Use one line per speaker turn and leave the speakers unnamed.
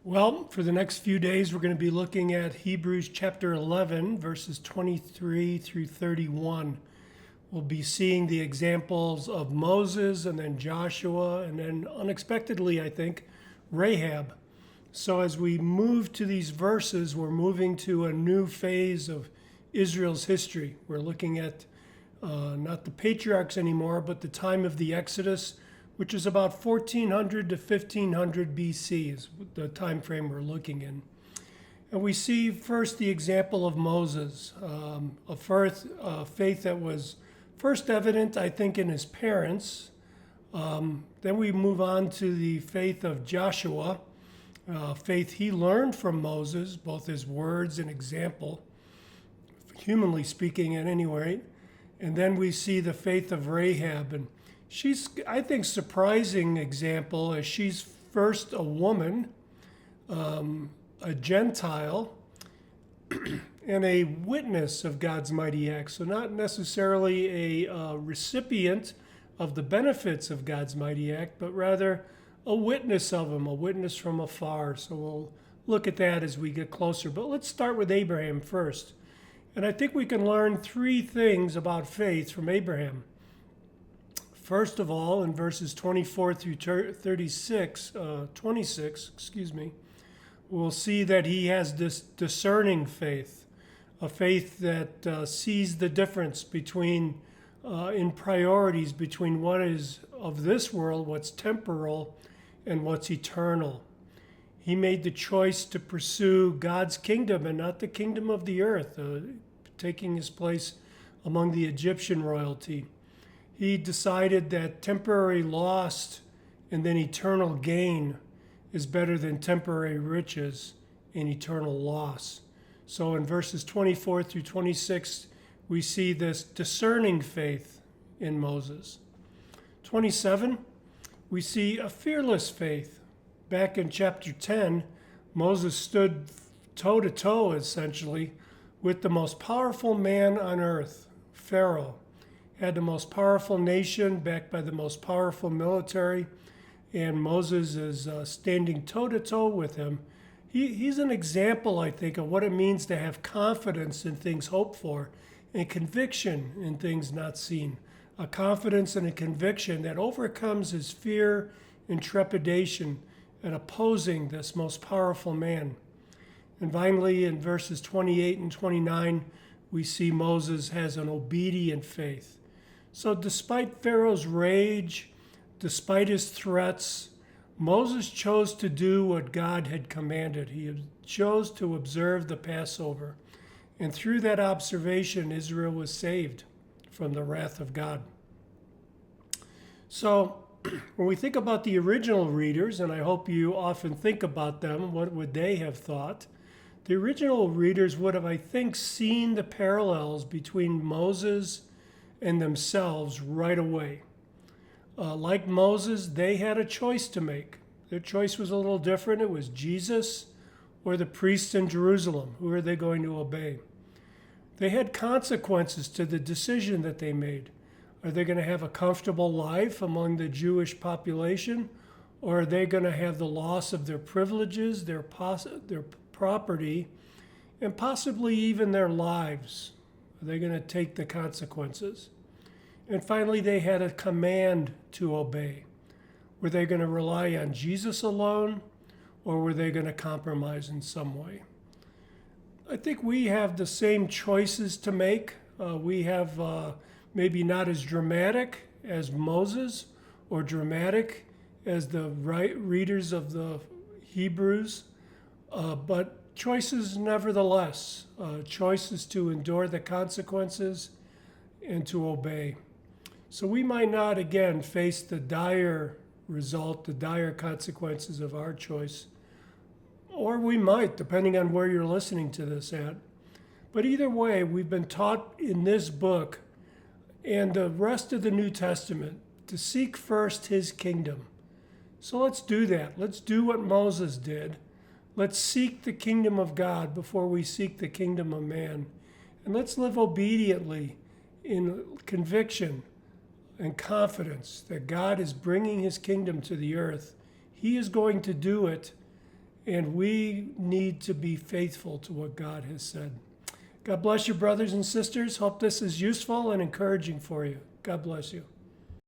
Well, for the next few days, we're going to be looking at Hebrews chapter 11, verses 23 through 31. We'll be seeing the examples of Moses and then Joshua, and then unexpectedly, I think, Rahab. So as we move to these verses, we're moving to a new phase of Israel's history. We're looking at not the patriarchs anymore, but the time of the Exodus, which is about 1400 to 1500 BC is the time frame we're looking in. And we see first the example of Moses, a faith that was first evident, I think, in his parents. Then we move on to the faith of Joshua, faith he learned from Moses, both his words and example, humanly speaking at any rate. And then we see the faith of Rahab, and she's, I think, surprising example as she's first a woman, a Gentile, and a witness of God's mighty acts. So not necessarily a recipient of the benefits of God's mighty act, but rather a witness of them, a witness from afar. So we'll look at that as we get closer. But let's start with Abraham first. And I think we can learn three things about faith from Abraham. First of all, in verses 24 through 26, we'll see that he has this discerning faith, a faith that sees the difference between, in priorities, between what is of this world, what's temporal, and what's eternal. He made the choice to pursue God's kingdom and not the kingdom of the earth, taking his place among the Egyptian royalty. He decided that temporary loss and then eternal gain is better than temporary riches and eternal loss. So in verses 24 through 26, we see this discerning faith in Moses. 27, we see a fearless faith. Back in chapter 10, Moses stood toe-to-toe, essentially, with the most powerful man on earth, Pharaoh. Had the most powerful nation backed by the most powerful military, and Moses is standing toe-to-toe with him. He's an example, I think, of what it means to have confidence in things hoped for and conviction in things not seen. A confidence and a conviction that overcomes his fear and trepidation at opposing this most powerful man. And finally, in verses 28 and 29, we see Moses has an obedient faith. So despite Pharaoh's rage, despite his threats, Moses chose to do what God had commanded. He chose to observe the Passover. And through that observation, Israel was saved from the wrath of God. So when we think about the original readers, and I hope you often think about them, what would they have thought? The original readers would have, I think, seen the parallels between Moses and themselves right away. Like Moses, they had a choice to make. Their choice was a little different. It was Jesus or the priests in Jerusalem. Who are they going to obey? They had consequences to the decision that they made. Are they going to have a comfortable life among the Jewish population? Or are they going to have the loss of their privileges, their property, and possibly even their lives? Are they going to take the consequences? And finally, they had a command to obey. Were they going to rely on Jesus alone, or were they going to compromise in some way? I think we have the same choices to make. We have maybe not as dramatic as Moses or dramatic as the readers of the Hebrews, but choices nevertheless, choices to endure the consequences and to obey. So we might not, again, face the dire result, the dire consequences of our choice, or we might, depending on where you're listening to this at. But either way, we've been taught in this book and the rest of the New Testament to seek first his kingdom. So let's do that. Let's do what Moses did. Let's seek the kingdom of God before we seek the kingdom of man. And let's live obediently in conviction and confidence that God is bringing his kingdom to the earth. He is going to do it, And we need to be faithful to what God has said. God bless you, brothers and sisters. Hope this is useful and encouraging for you. God bless you.